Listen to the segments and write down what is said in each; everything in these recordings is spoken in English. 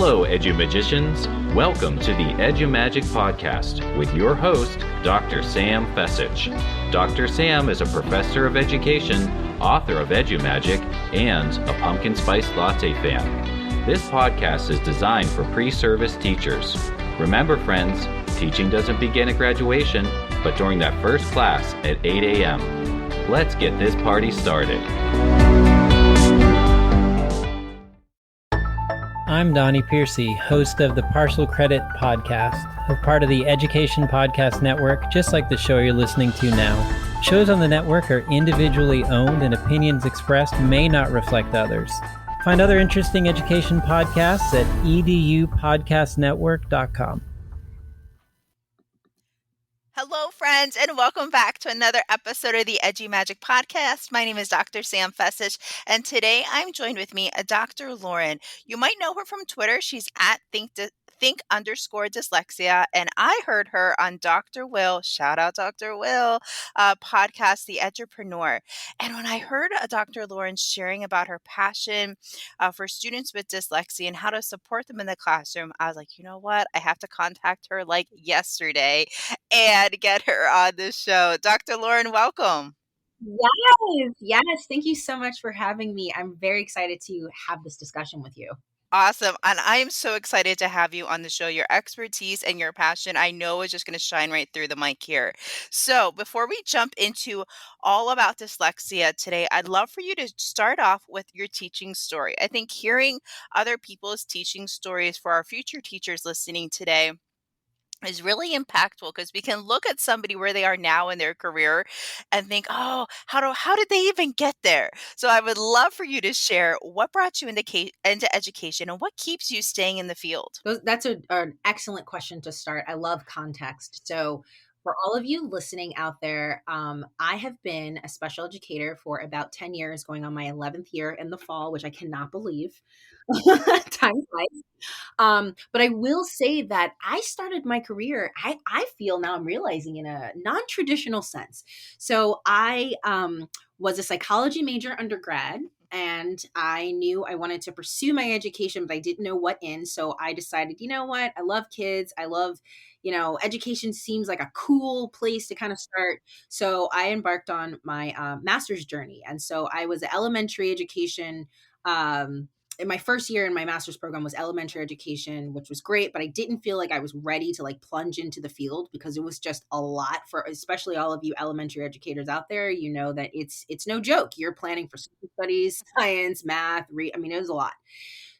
Hello, EduMagicians. Welcome to the EduMagic podcast with your host, Dr. Sam Fessich. Dr. Sam is a professor of education, author of EduMagic, and a pumpkin spice latte fan. This podcast is designed for pre-service teachers. Remember, friends, teaching doesn't begin at graduation, but during that first class at 8 a.m. Let's get this party started. I'm Donnie Piercy, host of the Partial Credit Podcast, a part of the Education Podcast Network, just like the show you're listening to now. Shows on the network are individually owned and opinions expressed may not reflect others. Find other interesting education podcasts at edupodcastnetwork.com. Hello, friends, and welcome back to another episode of the EduMagic podcast. My name is Dr. Sam Fessich, and today I'm joined with me, Dr. Lauren. You might know her from Twitter. She's at think_dyslexia, and I heard her on Dr. Will, shout out Dr. Will, podcast, The Edupreneur. And when I heard Dr. Lauren sharing about her passion for students with dyslexia and how to support them in the classroom, I was like, you know what? I have to contact her like yesterday and get her on the show. Dr. Lauren, welcome. Yes. Thank you so much for having me. I'm very excited to have this discussion with you. Awesome. And I am so excited to have you on the show. Your expertise and your passion, I know, is just going to shine right through the mic here. So before we jump into all about dyslexia today, I'd love for you to start off with your teaching story. I think hearing other people's teaching stories for our future teachers listening today is really impactful, because we can look at somebody where they are now in their career and think, oh, how did they even get there? So I would love for you to share what brought you into education and what keeps you staying in the field. That's an excellent question to start. I love context. So for all of you listening out there, I have been a special educator for about 10 years, going on my 11th year in the fall, which I cannot believe. Time flies. But I will say that I started my career, I feel now I'm realizing, in a non-traditional sense. So I was a psychology major undergrad, and I knew I wanted to pursue my education, but I didn't know what in. So I decided, you know what? I love kids. I love, education seems like a cool place to kind of start. So I embarked on my master's journey. And so I was elementary education. In my first year in my master's program was elementary education, which was great, but I didn't feel like I was ready to plunge into the field, because it was just a lot for, especially all of you elementary educators out there. You know that it's no joke. You're planning for social studies, science, math, it was a lot.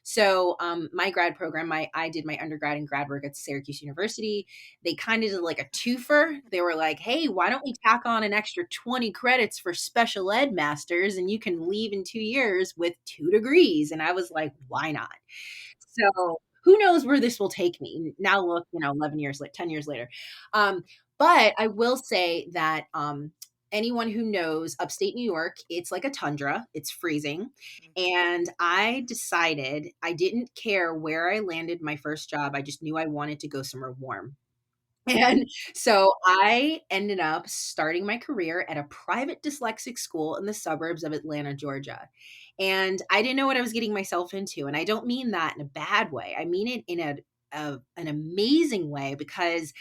So my grad program, I did my undergrad and grad work at Syracuse University. They kind of did like a twofer. They were like, hey, why don't we tack on an extra 20 credits for special ed masters, and you can leave in 2 years with 2 degrees. And I was like, why not? So who knows where this will take me? Now look, 10 years later. But I will say that anyone who knows upstate New York, it's like a tundra. It's freezing. And I decided I didn't care where I landed my first job. I just knew I wanted to go somewhere warm. And so I ended up starting my career at a private dyslexic school in the suburbs of Atlanta, Georgia. And I didn't know what I was getting myself into. And I don't mean that in a bad way. I mean it in an amazing way, because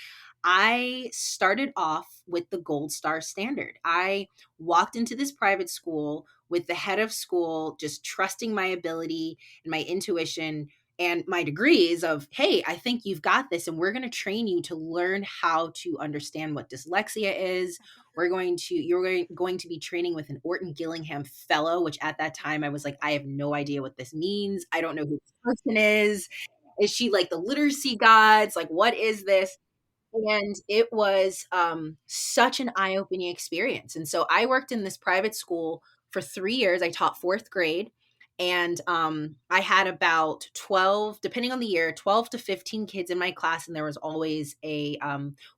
I started off with the gold star standard. I walked into this private school with the head of school just trusting my ability and my intuition and my degrees of, hey, I think you've got this, and we're going to train you to learn how to understand what dyslexia is. You're going to be training with an Orton Gillingham fellow, which at that time I was like, I have no idea what this means. I don't know who this person is. Is she like the literacy gods? Like, what is this? And it was such an eye-opening experience. And so I worked in this private school for 3 years. I taught 4th grade. And I had about 12, depending on the year, 12 to 15 kids in my class. And there was always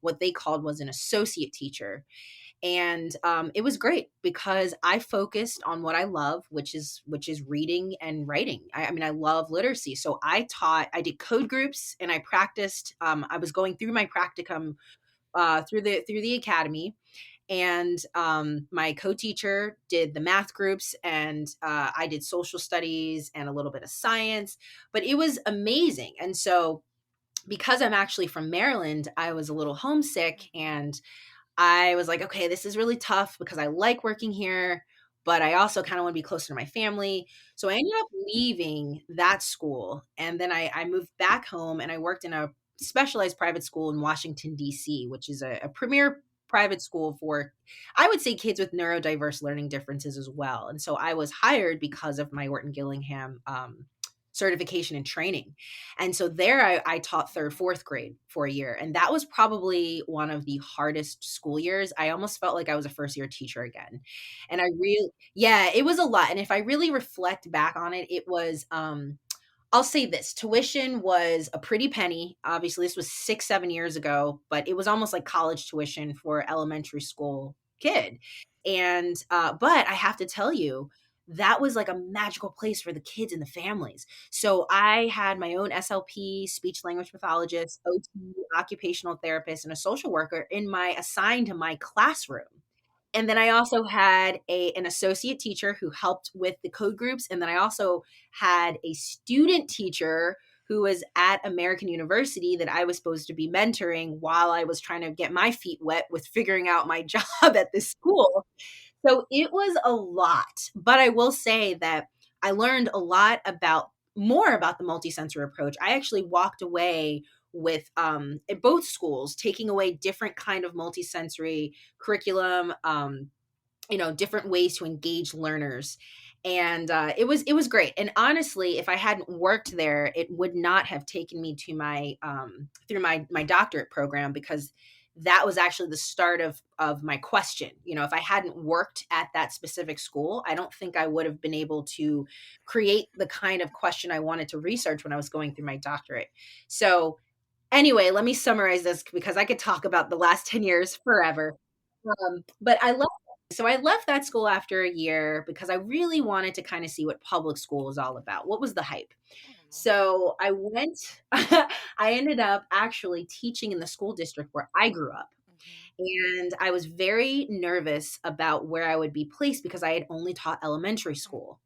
what they called was an associate teacher. And it was great, because I focused on what I love, which is reading and writing. I love literacy. So I did code groups, and I practiced. I was going through my practicum through the academy. And my co-teacher did the math groups, and I did social studies and a little bit of science, but it was amazing. And so because I'm actually from Maryland, I was a little homesick, and I was like, okay, this is really tough because I like working here, but I also kind of want to be closer to my family. So I ended up leaving that school. And then I moved back home, and I worked in a specialized private school in Washington, D.C., which is a premier private school for, I would say, kids with neurodiverse learning differences as well. And so I was hired because of my Orton Gillingham certification and training. And so there I taught third, fourth grade for a year. And that was probably one of the hardest school years. I almost felt like I was a first year teacher again. And I really, yeah, it was a lot. And if I really reflect back on it, it was, I'll say this: tuition was a pretty penny. Obviously, this was 6, 7 years ago, but it was almost like college tuition for elementary school kid. And, but I have to tell you, that was like a magical place for the kids and the families. So I had my own SLP, speech language pathologist, OT, occupational therapist, and a social worker in my assigned to my classroom. And then I also had an associate teacher who helped with the code groups. And then I also had a student teacher who was at American University that I was supposed to be mentoring while I was trying to get my feet wet with figuring out my job at this school. So it was a lot, but I will say that I learned a lot about more about the multisensory approach. I actually walked away with at both schools taking away different kind of multisensory curriculum, different ways to engage learners. And it was great. And honestly, if I hadn't worked there, it would not have taken me to my through my doctorate program, because that was actually the start of my question. If I hadn't worked at that specific school, I don't think I would have been able to create the kind of question I wanted to research when I was going through my doctorate. So anyway, let me summarize this because I could talk about the last 10 years forever. But I left that school after a year because I really wanted to kind of see what public school was all about. What was the hype? So I went, I ended up actually teaching in the school district where I grew up. And I was very nervous about where I would be placed because I had only taught elementary school.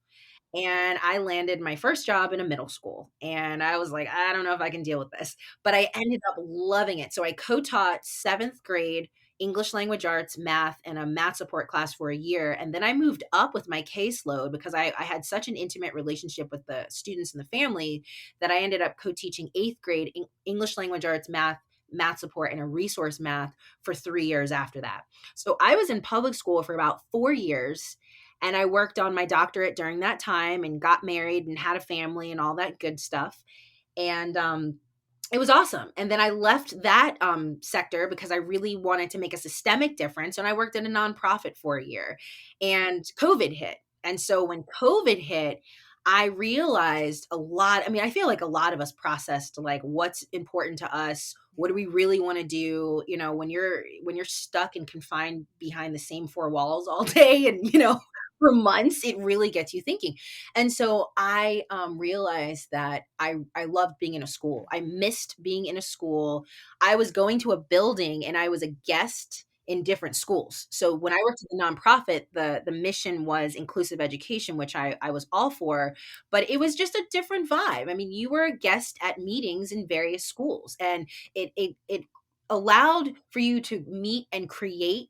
And I landed my first job in a middle school. And I was like, I don't know if I can deal with this. But I ended up loving it. So I co-taught seventh grade English language arts, math, and a math support class for a year. And then I moved up with my caseload because I had such an intimate relationship with the students and the family that I ended up co-teaching eighth grade English language arts, math support, and a resource math for 3 years after that. So I was in public school for about 4 years. And I worked on my doctorate during that time and got married and had a family and all that good stuff. And it was awesome. And then I left that sector because I really wanted to make a systemic difference. And I worked at a nonprofit for a year, and COVID hit. And so when COVID hit, I realized a lot. I mean, I feel like a lot of us processed like what's important to us. What do we really want to do? When you're stuck and confined behind the same four walls all day and, for months, it really gets you thinking. And so I realized that I loved being in a school. I missed being in a school. I was going to a building and I was a guest in different schools. So when I worked at the nonprofit, the mission was inclusive education, which I was all for, but it was just a different vibe. I mean, you were a guest at meetings in various schools, and it allowed for you to meet and create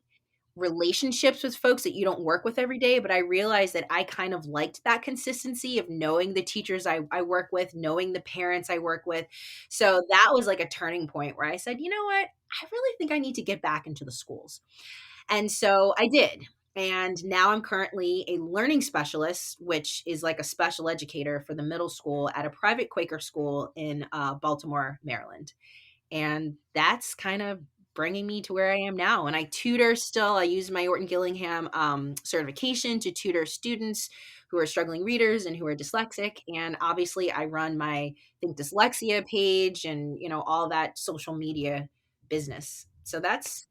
relationships with folks that you don't work with every day. But I realized that I kind of liked that consistency of knowing the teachers I work with, knowing the parents I work with. So that was like a turning point where I said, you know what? I really think I need to get back into the schools. And so I did. And now I'm currently a learning specialist, which is like a special educator for the middle school at a private Quaker school in Baltimore, Maryland. And that's kind of bringing me to where I am now. And I tutor still. I use my Orton Gillingham certification to tutor students who are struggling readers and who are dyslexic. And obviously I run my Think Dyslexia page and, all that social media business. So that's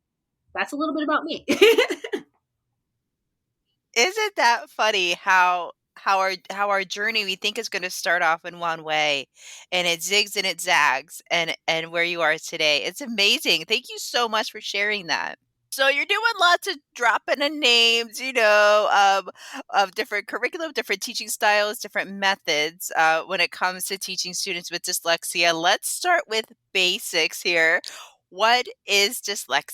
a little bit about me. Isn't that funny how our journey we think is gonna start off in one way, and it zigs and it zags, and where you are today. It's amazing. Thank you so much for sharing that. So you're doing lots of dropping of names, of different curriculum, different teaching styles, different methods when it comes to teaching students with dyslexia. Let's start with basics here. What is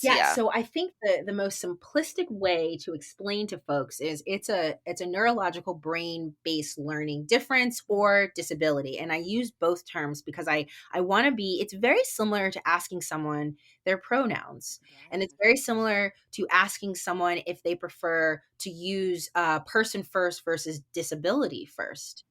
Yeah, dyslexia? so I think the most simplistic way to explain to folks is it's a neurological brain-based learning difference or disability. And I use both terms because I want to be it's very similar to asking someone their pronouns. And it's very similar to asking someone if they prefer to use person first versus disability first.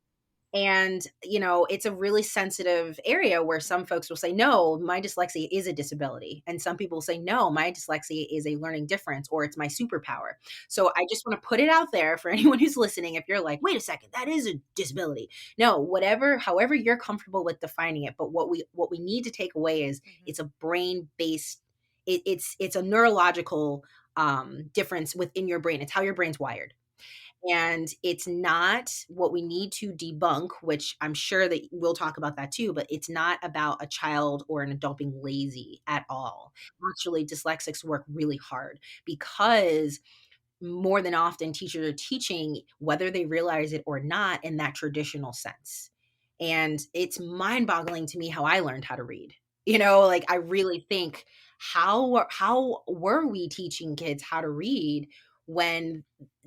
And, it's a really sensitive area where some folks will say, no, my dyslexia is a disability. And some people say, no, my dyslexia is a learning difference or it's my superpower. So I just want to put it out there for anyone who's listening. If you're like, wait a second, that is a disability. No, however you're comfortable with defining it. But what we need to take away is it's a brain based, it's a neurological difference within your brain. It's how your brain's wired. And it's not what we need to debunk, which I'm sure that we'll talk about that too, but it's not about a child or an adult being lazy at all. Actually, dyslexics work really hard because more than often teachers are teaching whether they realize it or not in that traditional sense. And it's mind-boggling to me how I learned how to read. Like I really think how were we teaching kids how to read when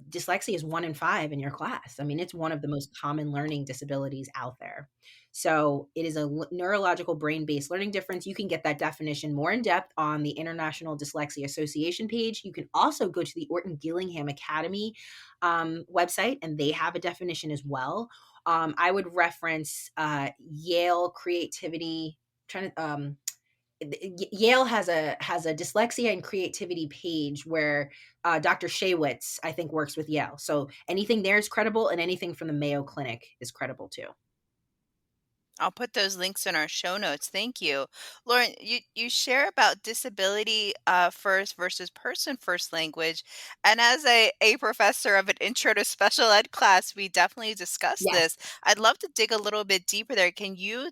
dyslexia is 1 in 5 in your class? I mean, it's one of the most common learning disabilities out there. So it is a neurological brain-based learning difference. You can get that definition more in depth on the International Dyslexia Association page. You can also go to the Orton Gillingham Academy website, and they have a definition as well. I would reference Yale Creativity. Trying to Yale has a dyslexia and creativity page where Dr. Shaywitz, I think, works with Yale. So anything there is credible, and anything from the Mayo Clinic is credible too. I'll put those links in our show notes. Thank you. Lauren, you share about disability first versus person first language. And as a professor of an intro to special ed class, we definitely discussed Yes. this. I'd love to dig a little bit deeper there. Can you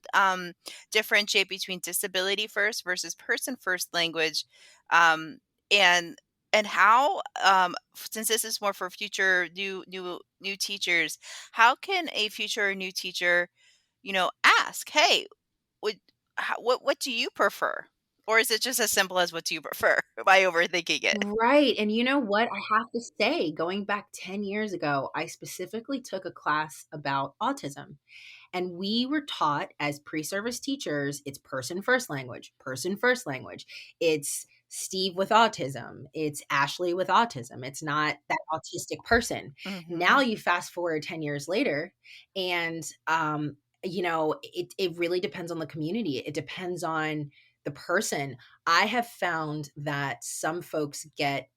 differentiate between disability first versus person first language? Um, and and how, since this is more for future new teachers, how can a future new teacher ask, "Hey, what do you prefer?" Or is it just as simple as what do you prefer? Am I overthinking it? Right. And you know what? I have to say, going back 10 years ago, I specifically took a class about autism. And we were taught as pre-service teachers, it's person first language, person first language. It's Steve with autism. It's Ashley with autism. It's not that autistic person. Now Mhm. you fast forward 10 years later, and it really depends on the community. It depends on the person. I have found that some folks get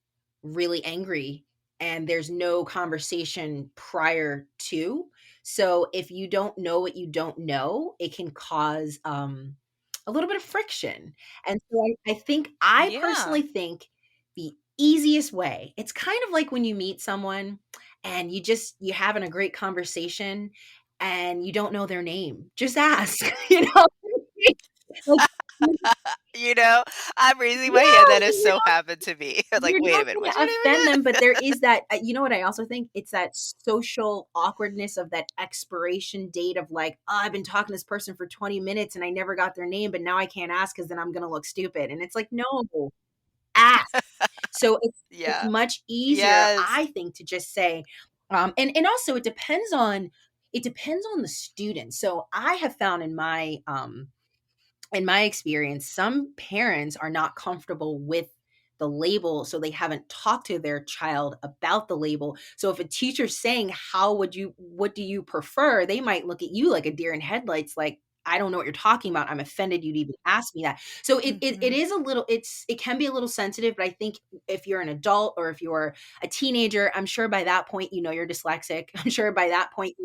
really angry and there's no conversation prior to. So if you don't know what you don't know, it can cause a little bit of friction. And so I Yeah. personally think the easiest way, it's kind of like when you meet someone and you having a great conversation and you don't know their name. Just ask, like, You know, I'm raising my hand. yeah, That has so happened to me. Like, you're "Wait a not minute, gonna what's your name offend them, but again?" there is that you know what I also think? It's that social awkwardness of that expiration date of like, "Oh, I've been talking to this person for 20 minutes and I never got their name, but now I can't ask because then I'm gonna look stupid." And it's like, "No, ask." So it's Yeah. much easier, Yes. I think, to just say, and also it depends on the student. So I have found in my experience, some parents are not comfortable with the label, so they haven't talked to their child about the label. So if a teacher's saying, what do you prefer? They might look at you like a deer in headlights, like, I don't know what you're talking about. I'm offended you'd even ask me that. So it Mhm. is it can be a little sensitive, but I think if you're an adult or if you're a teenager, I'm sure by that point you know you're dyslexic. I'm sure by that point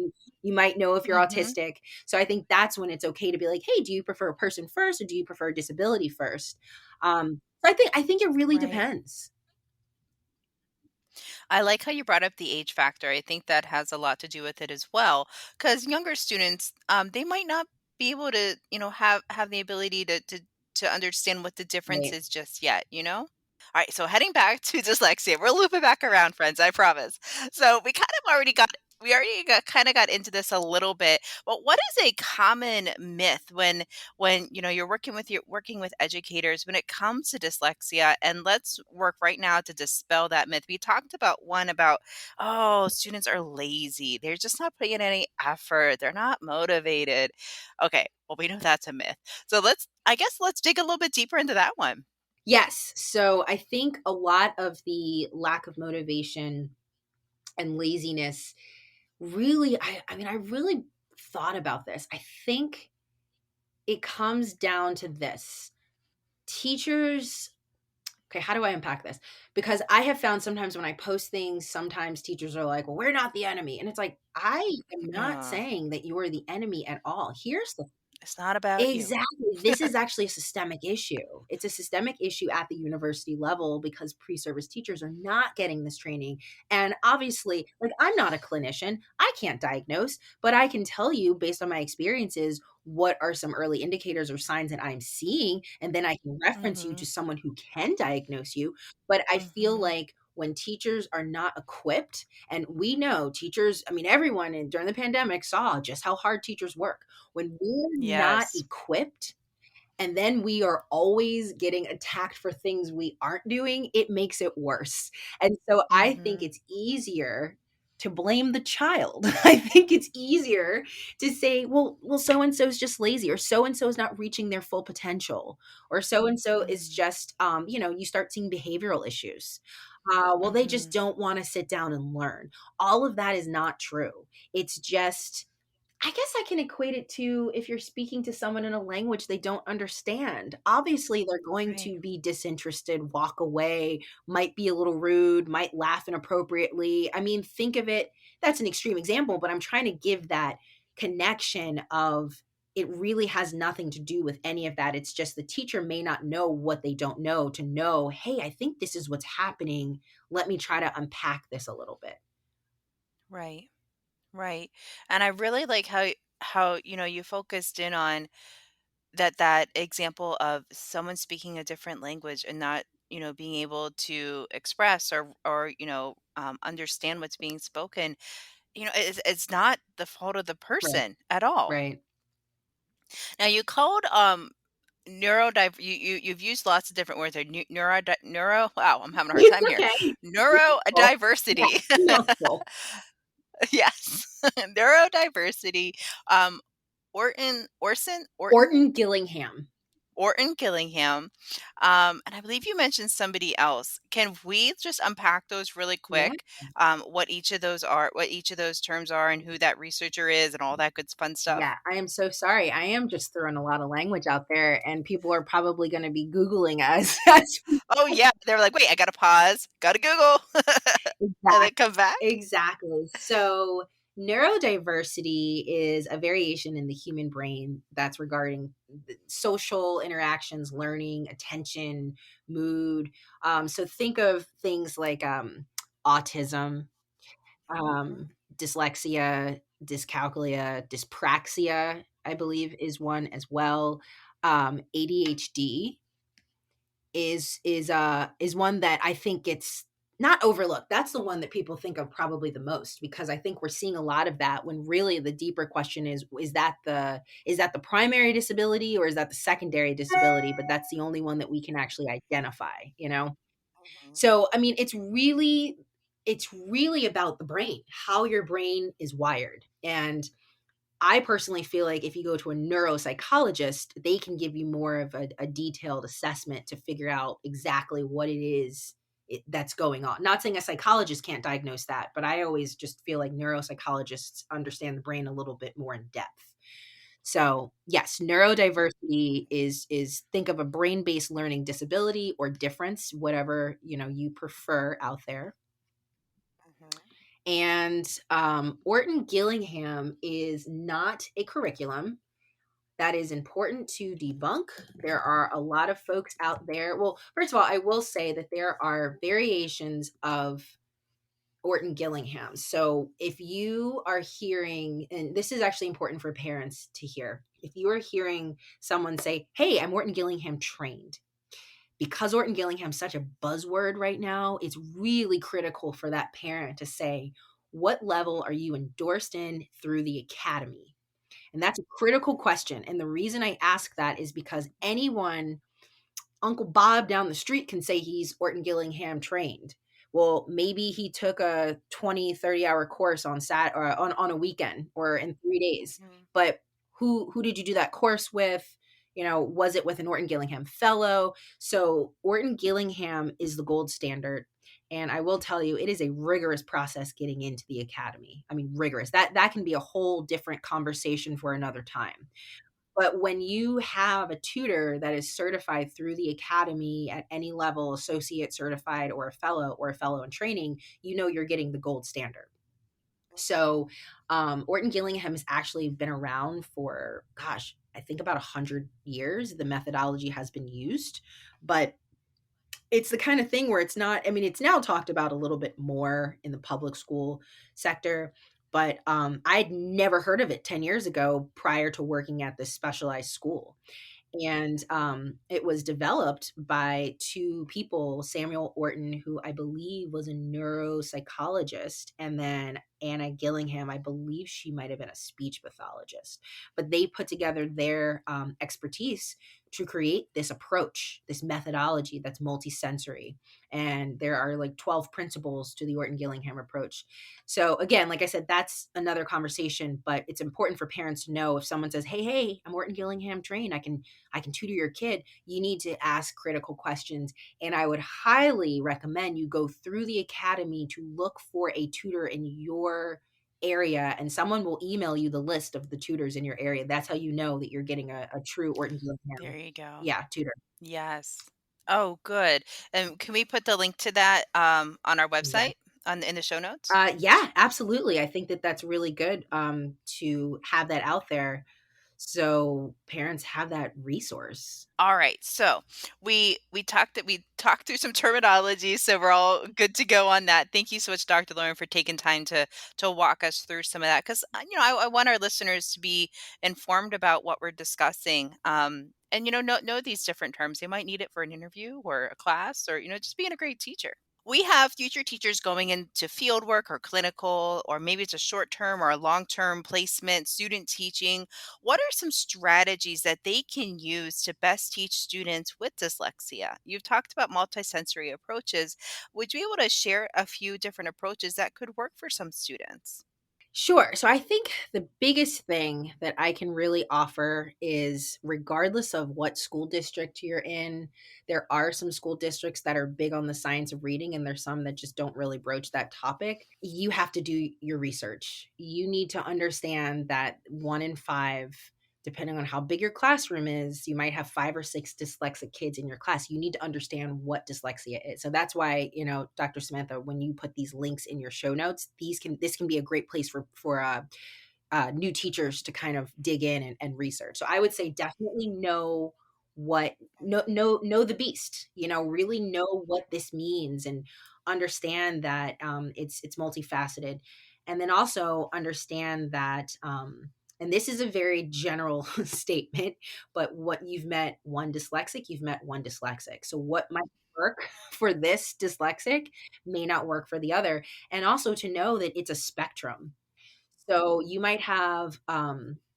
you might know if you're Mhm. autistic. So I think that's when it's okay to be like, hey, do you prefer a person first or do you prefer disability first? So I think it really Right. depends. I like how you brought up the age factor. I think that has a lot to do with it as well, because younger students, they might not be able to, have the ability to understand what the difference Right. is just yet. You know. All right, so heading back to dyslexia, we're looping back around, friends. I promise. So we already got kind of got into this a little bit, but what is a common myth when you're working with educators when it comes to dyslexia? And let's work right now to dispel that myth. We talked about one about, oh, students are lazy. They're just not putting in any effort. They're not motivated. Okay, well, we know that's a myth. So let's dig a little bit deeper into that one. Yes. So I think a lot of the lack of motivation and laziness really, I mean, I really thought about this. I think it comes down to this. Teachers, okay, how do I unpack this? Because I have found sometimes when I post things, sometimes teachers are like, well, we're not the enemy. And it's like, I am not Uh, saying that you are the enemy at all. Here's the It's not about you. Exactly. This is actually a systemic issue. It's a systemic issue at the university level because pre-service teachers are not getting this training. And obviously, like I'm not a clinician. I can't diagnose, but I can tell you based on my experiences what are some early indicators or signs that I'm seeing and then I can reference you to Mhm, someone who can diagnose you. But I feel mhm. like when teachers are not equipped, and we know teachers, I mean, everyone during the pandemic saw just how hard teachers work when we're not Yes. equipped and then we are always getting attacked for things we aren't doing, it makes it worse. And so I think Mhm, it's easier to blame the child. I think it's easier to say, well, so and so is just lazy, or so and so is not reaching their full potential, or so and so is mhm, just, you start seeing behavioral issues. Well, they just mhm. don't want to sit down and learn. All of that is not true. It's just I guess I can equate it to if you're speaking to someone in a language they don't understand. Obviously, they're going Right. to be disinterested, walk away, might be a little rude, might laugh inappropriately. I mean, think of it, that's an extreme example, but I'm trying to give that connection of it really has nothing to do with any of that. It's just the teacher may not know what they don't know to know, hey, I think this is what's happening. Let me try to unpack this a little bit. Right. Right. And I really like how you focused in on that example of someone speaking a different language and not, being able to express or understand what's being spoken. It's not the fault of the Right. person at all. Right. Now you called you've used lots of different words there. Neuro wow, I'm having a hard It's time here. okay. Well, yes, Neurodiversity. mouthful. Yes. Neurodiversity. Um Orton Orson Orton Orton Gillingham. Orton Gillingham. And I believe you mentioned somebody else. Can we just unpack those really Yeah, quick? What each of those are, what each of those terms are, and who that researcher is, and all that good fun stuff. yeah, I am so sorry. I am just throwing a lot of language out there, and people are probably gonna be Googling us as we Oh yeah, they were like, wait, I gotta pause, gotta Google, and then exact come back. exactly. So, neurodiversity is a variation in the human brain that's regarding social interactions, learning, attention, mood. So think of things like, autism, Mhm, dyslexia, dyscalculia, dyspraxia, I believe is one as well. ADHD is one that I think gets not overlooked. That's the one that people think of probably the most because I think we're seeing a lot of that when really the deeper question is that the primary disability or is that the secondary disability, but that's the only one that we can actually identify. mhm. So, I mean, it's really about the brain, how your brain is wired. And I personally feel like if you go to a neuropsychologist, they can give you more of a detailed assessment to figure out exactly what it is that's going on. Not saying a psychologist can't diagnose that, but I always just feel like neuropsychologists understand the brain a little bit more in depth. So, yes, neurodiversity is think of a brain-based learning disability or difference, whatever, you prefer out there. Mhm. And Orton Gillingham is not a curriculum. That is important to debunk. There are a lot of folks out there. Well, first of all, I will say that there are variations of Orton Gillingham. So if you are hearing, and this is actually important for parents to hear, if you are hearing someone say, hey, I'm Orton Gillingham trained, because Orton Gillingham's such a buzzword right now, it's really critical for that parent to say, what level are you endorsed in through the academy? And that's a critical question. And the reason I ask that is because anyone, Uncle Bob down the street, can say he's Orton Gillingham trained. Well, maybe he took a 20, 30-hour course on on a weekend or in 3 days. Mhm. But who did you do that course with? Was it with an Orton Gillingham fellow? So Orton Gillingham is the gold standard. And I will tell you, it is a rigorous process getting into the academy. I mean, rigorous. That can be a whole different conversation for another time. But when you have a tutor that is certified through the academy at any level, associate certified or a fellow in training, you're getting the gold standard. So Orton Gillingham has actually been around for, gosh, I think about 100 years. The methodology has been used, but it's the kind of thing where it's not, I mean, it's now talked about a little bit more in the public school sector, but I'd never heard of it 10 years ago prior to working at this specialized school. And it was developed by two people, Samuel Orton, who I believe was a neuropsychologist, and then Anna Gillingham, I believe she might have been a speech pathologist. But they put together their expertise to create this approach, this methodology that's multisensory. And there are like 12 principles to the Orton Gillingham approach. So again, like I said, that's another conversation, but it's important for parents to know if someone says, hey, I'm Orton Gillingham trained, I can tutor your kid, you need to ask critical questions. And I would highly recommend you go through the academy to look for a tutor in your area, and someone will email you the list of the tutors in your area. That's how you know that you're getting a true Orton There Gillingham, you go. yeah, tutor. Yes. Oh, good. And can we put the link to that on our Yeah. website in the show notes? Yeah, absolutely. I think that that's really good to have that out there so parents have that resource. All right. So we talked through some terminology, so we're all good to go on that. Thank you so much, Dr. Lauren, for taking time to walk us through some of that, because I want our listeners to be informed about what we're discussing. And know these different terms. They might need it for an interview or a class, or just being a great teacher. We have future teachers going into field work or clinical, or maybe it's a short term or a long term placement, student teaching. What are some strategies that they can use to best teach students with dyslexia? You've talked about multisensory approaches. Would you be able to share a few different approaches that could work for some students? Sure. So I think the biggest thing that I can really offer is, regardless of what school district you're in, there are some school districts that are big on the science of reading, and there's some that just don't really broach that topic. You have to do your research. You need to understand that 1 in 5, depending on how big your classroom is, you might have 5 or 6 dyslexic kids in your class. You need to understand what dyslexia is. So that's why, Dr. Samantha, when you put these links in your show notes, this can be a great place for new teachers to kind of dig in and research. So I would say definitely know the beast. Really know what this means, and understand that it's multifaceted, and then also understand that. And this is a very general statement, but you've met one dyslexic, you've met one dyslexic. So what might work for this dyslexic may not work for the other. And also to know that it's a spectrum. So you might have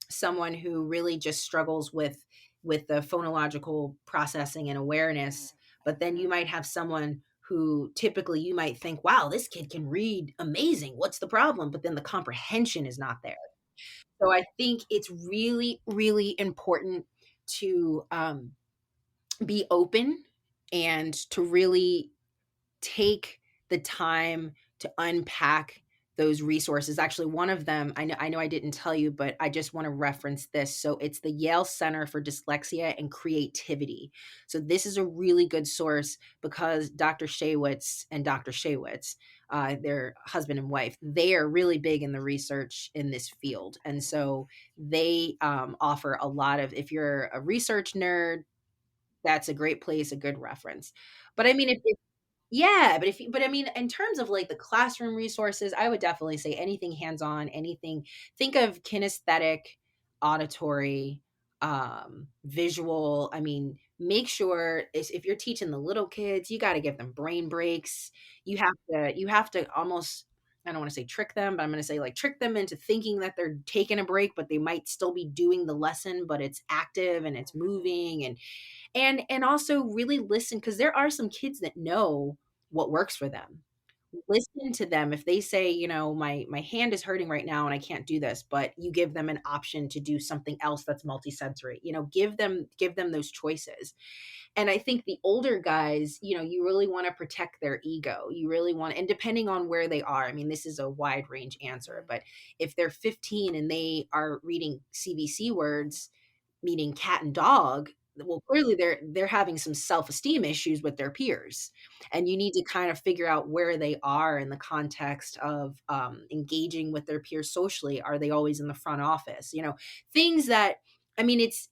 someone who really just struggles with the phonological processing and awareness, but then you might have someone who typically you might think, wow, this kid can read amazing. What's the problem? But then the comprehension is not there. So I think it's really, really important to be open and to really take the time to unpack those resources. Actually, one of them, I know I didn't tell you, but I just want to reference this. So it's the Yale Center for Dyslexia and Creativity. So this is a really good source because Dr. Shaywitz and Dr. Shaywitz, their husband and wife, they are really big in the research in this field. And so they offer a lot of, if you're a research nerd, that's a great place, a good reference. But I mean, if yeah, but I mean, in terms of like the classroom resources, I would definitely say anything hands-on, anything. Think of kinesthetic, auditory, visual. I mean, make sure if you're teaching the little kids, you got to give them brain breaks. You have to almost, I don't want to say trick them, but I'm going to say like trick them into thinking that they're taking a break, but they might still be doing the lesson, but it's active and it's moving. And also really listen, because there are some kids that know what works for them. Listen to them. If they say, my hand is hurting right now and I can't do this, but you give them an option to do something else that's multisensory, give them those choices. And I think the older guys, you really want to protect their ego. You really want, and depending on where they are, I mean, this is a wide range answer, but if they're 15 and they are reading CBC words, meaning cat and dog, well, clearly they're having some self-esteem issues with their peers, and you need to kind of figure out where they are in the context of engaging with their peers socially. Are they always in the front office? Things that, I mean, it's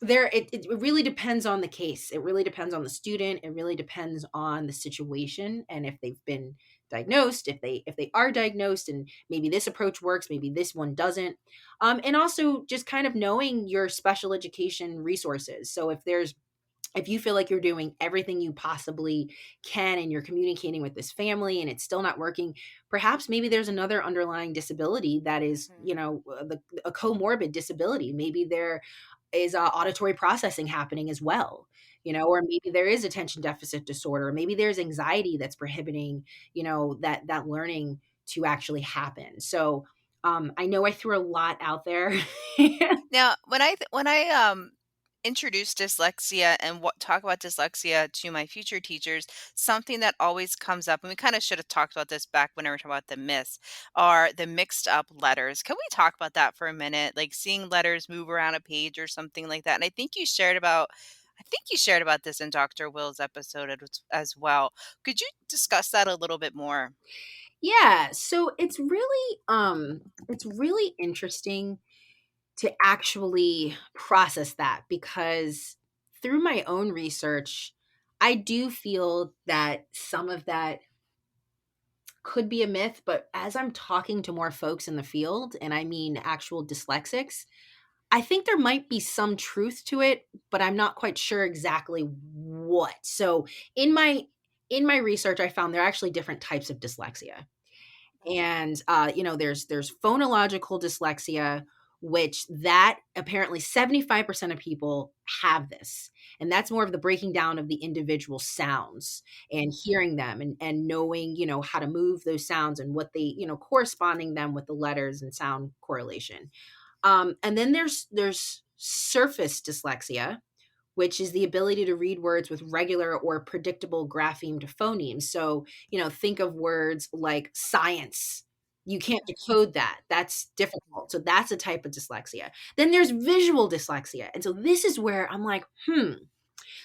there. It really depends on the case. It really depends on the student. It really depends on the situation, and if they've been diagnosed, if they are diagnosed, and maybe this approach works, maybe this one doesn't. And also just kind of knowing your special education resources. So if you feel like you're doing everything you possibly can and you're communicating with this family and it's still not working, perhaps maybe there's another underlying disability that is, a comorbid disability. Maybe there is auditory processing happening as well, or maybe there is attention deficit disorder. Maybe there's anxiety that's prohibiting, that learning to actually happen. So I know I threw a lot out there. Now, when I introduce dyslexia and talk about dyslexia to my future teachers, something that always comes up, and we kind of should have talked about this back when we were talking about the myths, are the mixed up letters. Can we talk about that for a minute? Like seeing letters move around a page or something like that. And I think you shared about this in Dr. Will's episode as well. Could you discuss that a little bit more? Yeah, so it's really interesting to actually process that, because through my own research, I do feel that some of that could be a myth, but as I'm talking to more folks in the field, and I mean actual dyslexics, I think there might be some truth to it, but I'm not quite sure exactly what. So in my in my research, I found there are actually different types of dyslexia. And there's phonological dyslexia, which that apparently 75% of people have this, and that's more of the breaking down of the individual sounds and hearing them, and knowing how to move those sounds and what they, corresponding them with the letters and sound correlation. And then there's surface dyslexia, which is the ability to read words with regular or predictable graphemed phonemes. So, think of words like science. You can't decode that. That's difficult. So that's a type of dyslexia. Then there's visual dyslexia. And so this is where I'm like,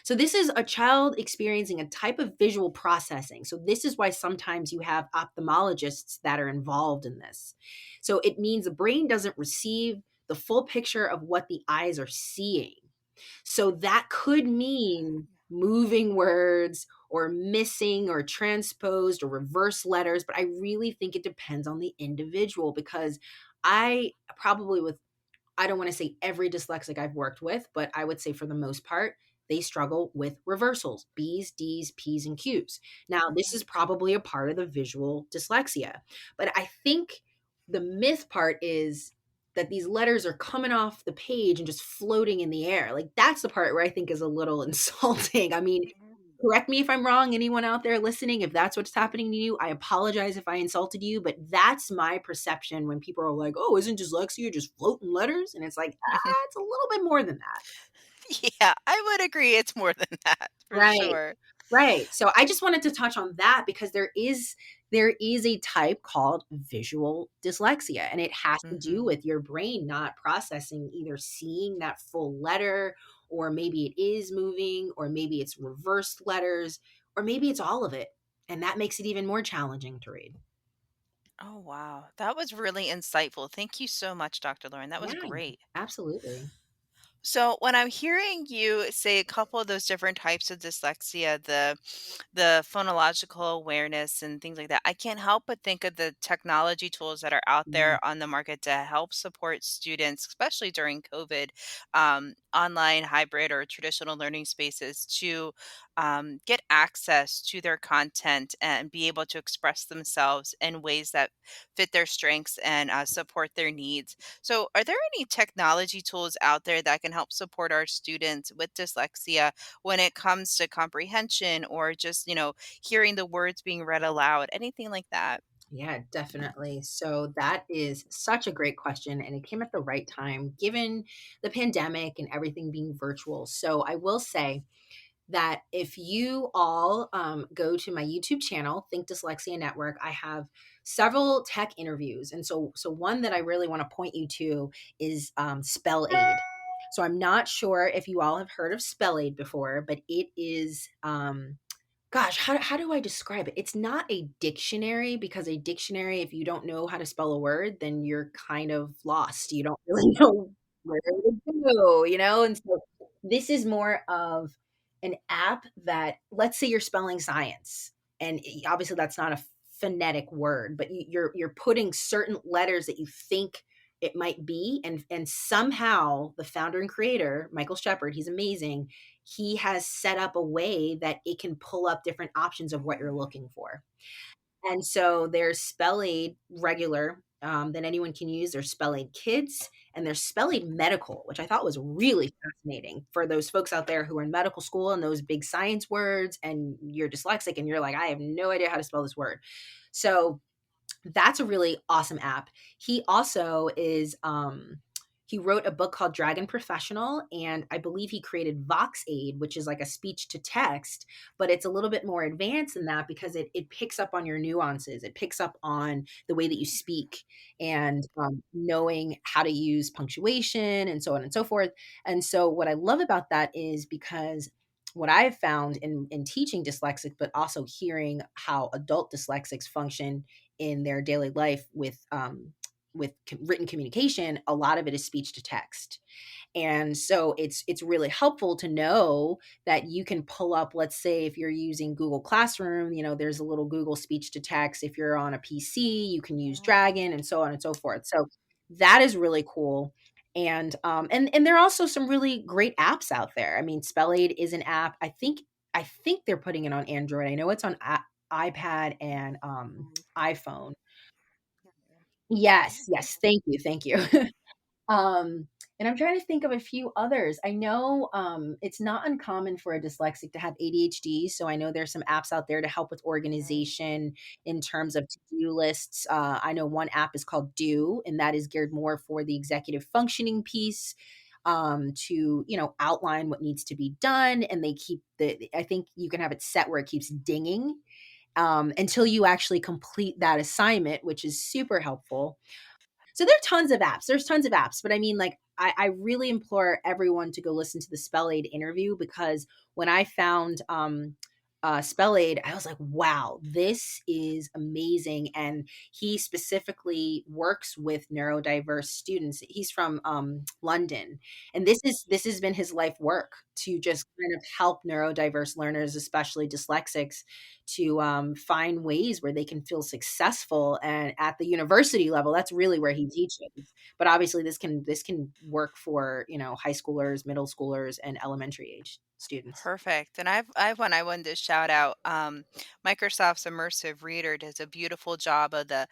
So this is a child experiencing a type of visual processing. So this is why sometimes you have ophthalmologists that are involved in this. So it means the brain doesn't receive the full picture of what the eyes are seeing. So that could mean moving words or missing or transposed or reverse letters. But I really think it depends on the individual, because I probably with I don't want to say every dyslexic I've worked with, but I would say for the most part, they struggle with reversals, B's, D's, P's, and Q's. Now, this is probably a part of the visual dyslexia, but I think the myth part is that these letters are coming off the page and just floating in the air. Like, that's the part where I think is a little insulting. I mean, correct me if I'm wrong, anyone out there listening, if that's what's happening to you, I apologize if I insulted you, but that's my perception when people are like, oh, isn't dyslexia just floating letters? And it's like, it's a little bit more than that. Yeah, I would agree it's more than that for Right. sure. Right. So I just wanted to touch on that, because there is a type called visual dyslexia, and it has to do Mhm. with your brain not processing, either seeing that full letter, or maybe it is moving, or maybe it's reversed letters, or maybe it's all of it. And that makes it even more challenging to read. Oh, wow. That was really insightful. Thank you so much, Dr. Lauren. That was Yeah, great. absolutely. So when I'm hearing you say a couple of those different types of dyslexia, the phonological awareness and things like that, I can't help but think of the technology tools that are out Yeah. there on the market to help support students, especially during COVID, online, hybrid, or traditional learning spaces to get access to their content and be able to express themselves in ways that fit their strengths and support their needs. So, are there any technology tools out there that can help support our students with dyslexia when it comes to comprehension or just, hearing the words being read aloud, anything like that? Yeah, definitely. So that is such a great question, and it came at the right time given the pandemic and everything being virtual. So I will say that if you all go to my YouTube channel, Think Dyslexia Network, I have several tech interviews, and so one that I really want to point you to is Spell Aid. So I'm not sure if you all have heard of Spell Aid before, but it is gosh, how do I describe it? It's not a dictionary because a dictionary, if you don't know how to spell a word, then you're kind of lost. You don't really know where to go, And so this is more of an app that, let's say you're spelling science, and obviously that's not a phonetic word, but you're putting certain letters that you think it might be, and somehow the founder and creator, Michael Shepard, he's amazing, he has set up a way that it can pull up different options of what you're looking for. And so there's Spell Aid regular that anyone can use. There's Spell Aid Kids, and there's Spell Aid Medical, which I thought was really fascinating for those folks out there who are in medical school and those big science words, and you're dyslexic and you're like, I have no idea how to spell this word. So that's a really awesome app. He also is he wrote a book called Dragon Professional, and I believe he created Vox Aid, which is like a speech to text, but it's a little bit more advanced than that because it picks up on your nuances. It picks up on the way that you speak and knowing how to use punctuation and so on and so forth. And so what I love about that is because what I've found in teaching dyslexic, but also hearing how adult dyslexics function in their daily life with written communication, a lot of it is speech to text. And so it's really helpful to know that you can pull up, let's say if you're using Google Classroom, there's a little Google speech to text. If you're on a PC, you can use Dragon and so on and so forth. So that is really cool. And there are also some really great apps out there. I mean, Spell Aid is an app. I think they're putting it on Android. I know it's on iPad and iPhone. Yes, yes. Thank you, thank you. Um, and I'm trying to think of a few others. I know it's not uncommon for a dyslexic to have ADHD, so I know there's some apps out there to help with organization in terms of to-do lists. I know one app is called Do, and that is geared more for the executive functioning piece, to outline what needs to be done, and they keep I think you can have it set where it keeps dinging until you actually complete that assignment, which is super helpful. So there are tons of apps. There's tons of apps, but I mean, like, I really implore everyone to go listen to the Spell Aid interview because when I found Spell Aid, I was like, wow, this is amazing. And he specifically works with neurodiverse students. He's from London, and this has been his life work to just kind of help neurodiverse learners, especially dyslexics, to find ways where they can feel successful. And at the university level, that's really where he teaches. But obviously, this can work for high schoolers, middle schoolers, and elementary age students. Perfect. And I've one I wanted to shout out. Microsoft's Immersive Reader does a beautiful job of the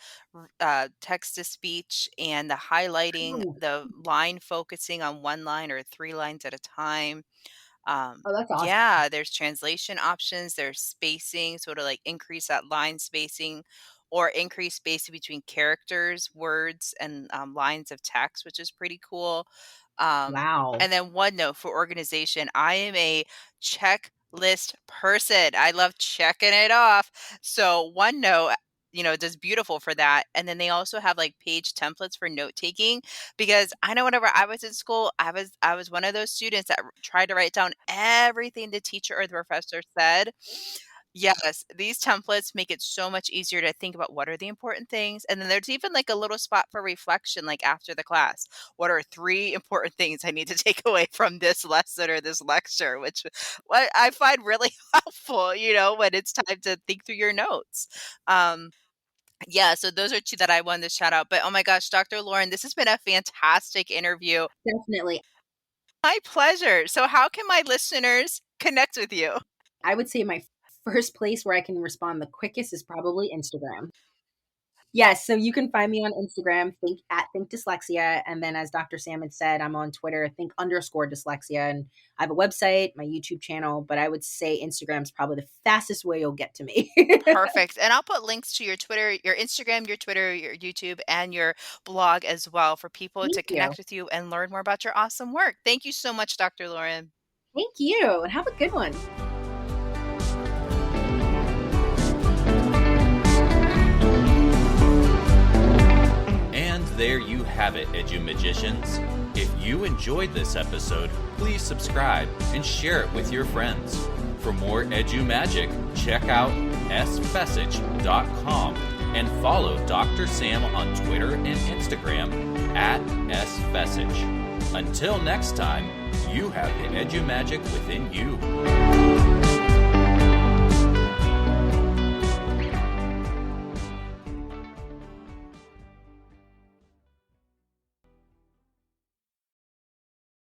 text to speech and the highlighting, Oh, the line focusing on one line or three lines at a time. oh, that's awesome. Yeah, there's translation options, there's spacing, so to like increase that line spacing or increase spacing between characters, words, and lines of text, which is pretty cool. Wow. And then OneNote for organization. I am a checklist person. I love checking it off. So OneNote, does beautiful for that. And then they also have like page templates for note taking because I know whenever I was in school, I was one of those students that tried to write down everything the teacher or the professor said. Yes, these templates make it so much easier to think about what are the important things. And then there's even like a little spot for reflection, like after the class. What are 3 important things I need to take away from this lesson or this lecture, which what I find really helpful, when it's time to think through your notes. Yeah, so those are 2 that I wanted to shout out. But oh my gosh, Dr. Lauren, this has been a fantastic interview. Definitely. My pleasure. So how can my listeners connect with you? I would say my first place where I can respond the quickest is probably Instagram. Yes, so you can find me on Instagram, think Dyslexia, and then as Dr. Sam had said, I'm on Twitter, think_dyslexia, and I have a website, my YouTube channel, but I would say Instagram is probably the fastest way you'll get to me. Perfect. And I'll put links to your Twitter, your Instagram, your Twitter, your YouTube, and your blog as well for people to Thank you. connect with you and learn more about your awesome work. Thank you so much, Dr. Lauren. Thank you, and have a good one. And there you have it, EduMagicians. If you enjoyed this episode, please subscribe and share it with your friends. For more EduMagic, check out sfessage.com and follow Dr. Sam on Twitter and Instagram @sfessage. Until next time, you have the EduMagic within you.